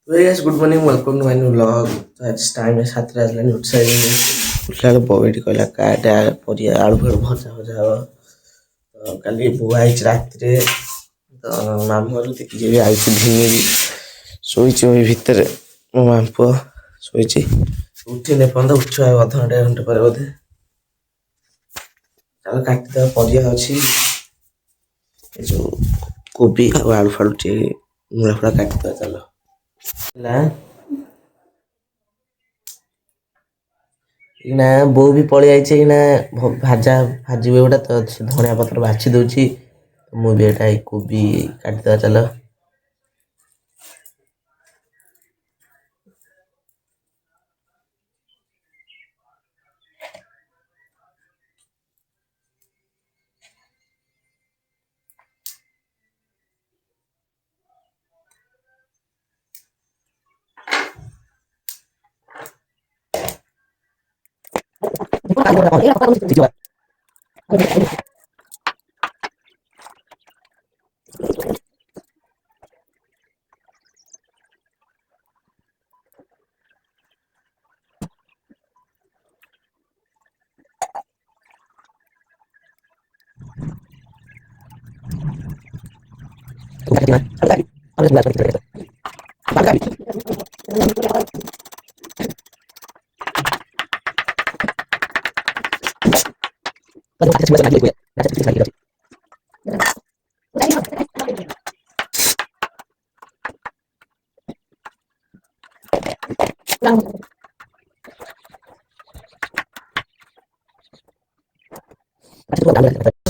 Hey guys, good morning. Welcome to my new vlog. So at this time, it's Saturday. Aslan outside. उठला तो बॉबी कहला काटा परिया आलू फल भजा भजा हवा काली बुआ आइच रात्रे तो मामू घर देखि जे आइच धिनी ଶୋଇଛି ওই ଭିତରେ ମୋ ମାମୁଁ ପୁଅ ଶୋଇଛି ଉଠିନି ପର୍ଯ୍ୟନ୍ତ ଉଠିବ ଆଉ ଅଧଘଣ୍ଟେ ପରେ ବୋଧେ ଚାଲ କାଟିଦେବା ପରିବା ଅଛି ଏ ଯୋଉ କୋବି ଆଉ ଆଳୁ ଫାଳୁ ଟିକେ ମୂଳା ଫୁଳା କାଟିଦେବା ଚାଲ ହେଲା ଏଇନା ବୋଉ ବି ପଳେଇ ଆଇଛି ଏଇନା ଭାଜିବେ ଗୋଟେ ତ ଧଣିଆ ପତ୍ର ବାଛି ଦଉଛି ମୁଁ ବି ଏଇଟା ଏଇ କୋବି କାଟିଦେବା ଚାଲ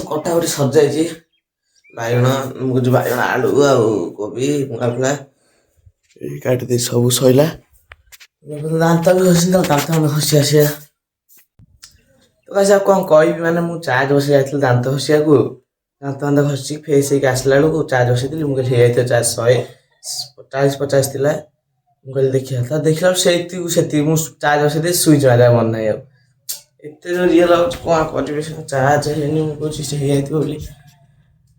କଟା ଗୋଟେ ସଜାଇଛି ବାଇଗଣ ବାଇଗଣ ଆଳୁ ଆଉ କୋବି ମୁଳା ଫୁଳା କାଟିଦେଇ ସବୁ ସଇଲା ଦାନ୍ତ ବି ଘଷି ଦାନ୍ତ ଘଷି ଆସିବା ତ କାଶ ଆଉ କ'ଣ କହିବି ମାନେ ମୁଁ ଚାର୍ଜ ବସେଇ ଯାଇଥିଲି ଦାନ୍ତ ଘଷିବାକୁ ଦାନ୍ତ ଘଷିକି ଫେସ୍ ହେଇକି ଆସିଲା ବେଳକୁ ଚାର୍ଜ ବସେଇଥିଲି ମୁଁ କହିଲି ହେଇଯାଇଥିବ ଚାର୍ଜ 140-50 ଥିଲା ମୁଁ କହିଲି ଦେଖିବା ତ ଦେଖିଲା ବେଳକୁ ସେତିକି ମୁଁ ଚାର୍ଜ ବସେଇ ଦେଇ ସୁଇଚ୍ ମାରିବା ମନେ ନାହିଁ ଆଉ ଏତେ ଯୋଉ ରିଅଲ ଲାଗୁଛି କ'ଣ କରିବି ଚାର୍ଜ ହେଇନି ମୁଁ କହୁଛି ସେ ହେଇଯାଇଥିବ ବୋଲି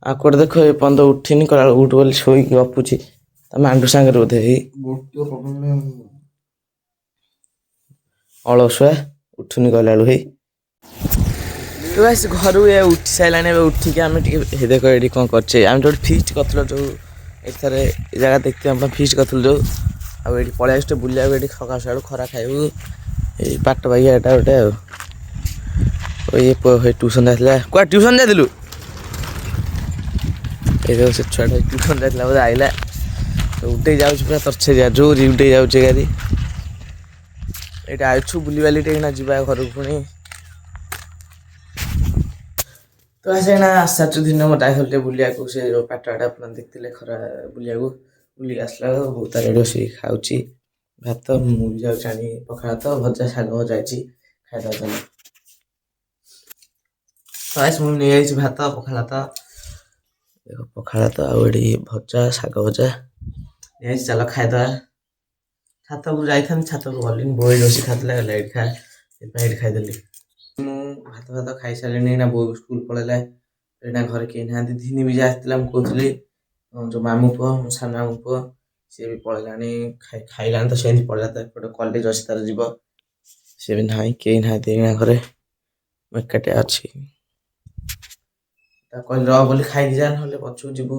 ଆଉ କୋଉଠି ଦେଖ ଏ ପର୍ଯ୍ୟନ୍ତ ଉଠିନି କଲା ଉଠୁ ବୋଲି ଶୋଇକି ଗପୁଛି ତା ମାଣ୍ଡୁ ସାଙ୍ଗରେ ବୋଧେ ହେଇ ଅଳସୁଆ ଉଠୁନି କହିଲା ବେଳୁ ହେଇ ଘରୁ ଏ ଉଠି ସାରିଲାଣି ଏବେ ଉଠିକି ଆମେ ଟିକେ ଦେଖ ଏଠି କ'ଣ କରୁଛେ ଆମେ ଯୋଉଠି ଫିଷ୍ଟ କରିଥିଲୁ ଯୋଉ ଏଠାରେ ଏ ଜାଗା ଦେଖିକି ଆମେ ଫିଷ୍ଟ କରିଥିଲୁ ଯୋଉ ଆଉ ଏଠି ପଳେଇ ଆସିଛୁ ବୁଲିବାକୁ ଏଠି ସକାଳୁ ସକାଳୁ ଖରା ଖାଇବୁ ଏଇ ପାଟ ବାଗିଆ ଏଟା ଗୋଟେ ଆଉ ଇଏ ଟ୍ୟୁସନ୍ ଯାଇଥିଲା କୁଆଡ଼େ ଟ୍ୟୁସନ୍ ଯାଇଥିଲୁ ଏ ସେ ଛୁଆଟା ଟ୍ୟୁସନ୍ ଯାଇଥିଲା ବୋଧେ ଆଇଲା ଉଠେଇ ଯାଉଛି ପୁରା ତରଛେରିଆ ଜୋରି ଉଠେଇ ଯାଉଛି ଗାଡ଼ି ଏଇଟା ଆଇଛୁ ବୁଲିବାଲି ଟିକେ ଯିବା ଘରକୁ ପୁଣି ତ ଆସିନା ଆସାଛୁ ଦିନ ମୋ ଡାଇଭର ଟିକେ ବୁଲିବାକୁ ସେ ପାଟଟା ଆପଣ ଦେଖିଥିଲେ ଖରା ବୁଲିବାକୁ ବୁଲିକି ଆସିଲା ବେଳକୁ ବହୁତ ତାର ରୋଷେଇ ଖାଉଛି ଭାତ ମୁଁ ବି ଯାଉଛି ଆଣି ପଖାଳ ଭାତ ଭଜା ଶାଗ ଭଜା ହେଇଛି ଖାଇଦେବା ଚାଲ ତ ମୁଁ ନେଇଯାଇଛି ଭାତ ପଖାଳ ଭାତ ଦେଖ ପଖାଳ ଭାତ ଆଉ ଏଠି ଭଜା ଶାଗ ଭଜା ନେଇଯାଇଛି ଚାଲ ଖାଇଦେବା ଛାତକୁ ଯାଇଥାନ୍ତି ଛାତକୁ ଗଲିନି ବୋଉ ରୋଷେଇ ଖାଉଥିଲା ଗଲା ଏଇଠି ଖା ସେଥିପାଇଁ ଏଇଠି ଖାଇଦେଲି ମୁଁ ଭାତ ଖାଇସାରିଲିଣି ନା ବୋଉ ସ୍କୁଲ ପଳେଇଲା ଏଇନା ଘରେ କେହି ନାହାନ୍ତି ଧିନି ବି ଆସିଥିଲା ମୁଁ କହୁଥିଲି ଯୋଉ ମାମୁଁ ପୁଅ ମୋ ସାନ ମାମୁଁ ପୁଅ ସିଏ ବି ପଳେଇଲାଣି ଖାଇଲାଣି ତ ସେମିତି ପଳେଇଲା ତ ଏପଟେ କଲେଜ ଅଛି ତାର ଯିବ ସିଏ ବି ନାହିଁ କେହି ନାହାନ୍ତି ଏଇନା ଘରେ ମୁଁ ଏକାଟିଆ ଅଛି ତାକୁ କହିଲି ରହ ବୋଲି ଖାଇକି ଯା ନହେଲେ ପଛକୁ ଯିବୁ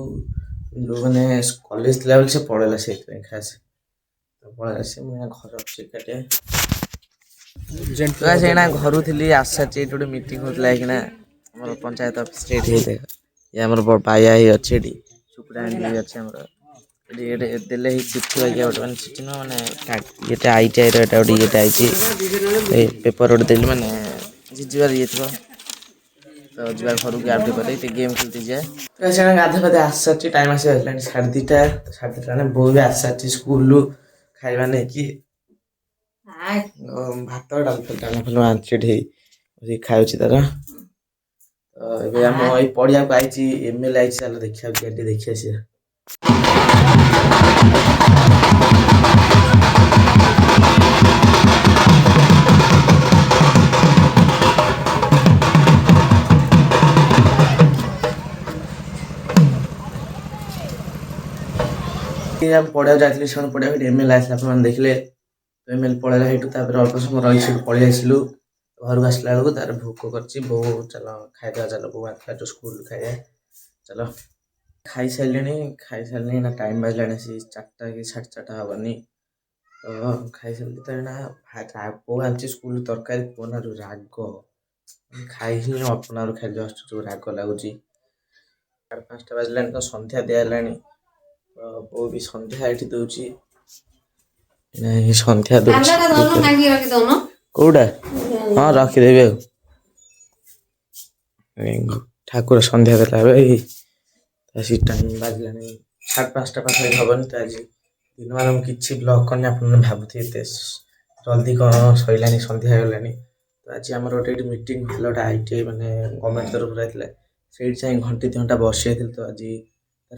ମାନେ କଲେଜ ଥିଲା ବୋଲି ସେ ପଳେଇଲା ସେଇଥିପାଇଁ ଖାସ ପଳେଇ ଆସି ମୁଁ ଘରେ ଅଛି ଏକାଟିଆ ସେଇନା ଘରୁ ଥିଲି ଆସିସାରିଛି ଏଇଠି ଗୋଟେ ମିଟିଂ ହଉଥିଲା ଏଇକିନା ଆମର ପଞ୍ଚାୟତ ଅଫିସରେ ଏଠି ଇଏ ଆମର ବାୟା ହେଇ ଅଛି ଏଠି ସୁକୁଟା ଆଣ୍ଡି ଅଛି ଆମର ଏଠି ଗୋଟେ ଦେଲେ ହେଇ ଚିଠି ବାଗିଆ ଗୋଟେ ମାନେ ଚିଠି ନୁହଁ ମାନେ ଇଏଟା ITIର ଏଟା ଗୋଟେ ଇଏଟା ଆଇଛି ଏଇ ପେପର ଗୋଟେ ଦେଲି ମାନେ ଯିବାର ଇଏ ଥିବ ତ ଯିବା ଘରକୁ ଆଉ ଟିକେ ପରେ ଟିକେ ଗେମ୍ ଖେଳିତେ ଯିବା ସେଇଟା ଗାଧୋଇ ପାଧୋଇ ଆସିସାରିଛି ଟାଇମ୍ ଆସି ଆସିଲାଣି 2:30 ମାନେ ବୋଉ ବି ଆସିସାରିଛି ସ୍କୁଲରୁ ଖାଇବା ନେଇକି ଭାତ ଡାଲି ଫାଲି ଆଣିଛି ଏଠି ଖାଉଛି ତାର ଏବେ ଆମ ଏଇ ପଡ଼ିଆକୁ ଆଇଛି ML ଆଇଛି ଚାଲ ଦେଖିବାକୁ ଟିକେ ଦେଖି ଆସିବା ଆମେ ପଢ଼ିବାକୁ ଯାଇଥିଲି ସେମାନେ ପଢ଼ିବାକୁ ଏମଏଲ୍ ଆସିଲା ଆପଣମାନେ ଦେଖିଲେ ଏମଏଲ୍ ପଳେଇଲା ସେଇଠୁ ତାପରେ ଅଳ୍ପ ସମୟ ରହି ସେଠୁ ପଳେଇ ଆସିଲୁ ଘରକୁ ଆସିଲା ବେଳକୁ ତାର ଭୋକ କରିଛି ବୋଉ ଚାଲ ଖାଇଦେବା ଚାଲ ବୋଉ ଆସିଲା ତ ସ୍କୁଲରୁ ଖାଇବା ଚାଲ ଖାଇସାରିଲିଣି ନା ଟାଇମ୍ ବାଜିଲାଣି ସେ 4ଟା କି 4:30 ହବନି ତ ଖାଇସାରିଲି ତ ଏଇନା ବୋଉ ଆଣିଛି ସ୍କୁଲ ତରକାରୀ କୁହନା ଯୋଉ ରାଗ ଖାଇଲି ଅଳ୍ପନାରୁ ଖାଇ ଜଷ୍ଟ ଯୋଉ ରାଗ ଲାଗୁଛି 5:30 ବାଜିଲାଣି ତ ସନ୍ଧ୍ୟା ଦିଆ ହେଲାଣି ତ ବୋଉ ବି ସନ୍ଧ୍ୟା ଏଠି ଦଉଛି ନାଇଁ ସନ୍ଧ୍ୟା ଦଉଛି କୋଉଟା ହଁ ରଖିଦେବି ଆଉ ଠାକୁର ସନ୍ଧ୍ୟା ଦେଲା ଏବେ ଆସି ଟାଇମ୍ ବାଜିଲାଣି 5:30 ପାଖାପାଖି ହବନି ତ ଆଜି ଦିନମାନ ମୁଁ କିଛି ବ୍ଲଗ୍ କରିନି ଆପଣମାନେ ଭାବୁଥିବେ ଏତେ ଜଲ୍ଦି କ'ଣ ସରିଲାଣି ସନ୍ଧ୍ୟା ହେଇଗଲାଣି ତ ଆଜି ଆମର ଗୋଟେ ଏଠି ମିଟିଂ ଥିଲା ଗୋଟେ ITI ମାନେ ଗଭର୍ଣ୍ଣମେଣ୍ଟ ତରଫରୁ ଆସିଥିଲା ସେଇଠି ଯାଇ ଘଣ୍ଟେ 2 ଘଣ୍ଟା ବସି ଯାଇଥିଲି ତ ଆଜି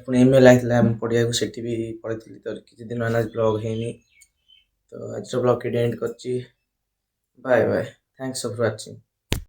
ପୁଣି ଏମଏଲ୍ ଆସିଥିଲା ଆମେ ପଢ଼ିବାକୁ ସେଠି ବି ପଳେଇଥିଲି ତ କିଛି ଦିନ ହେଲା ବ୍ଲଗ୍ ହେଇନି ତ ଆଜିର ବ୍ଲଗ୍ ଏଠି ଏଣ୍ଡ କରିଛି bye bye thanks for watching.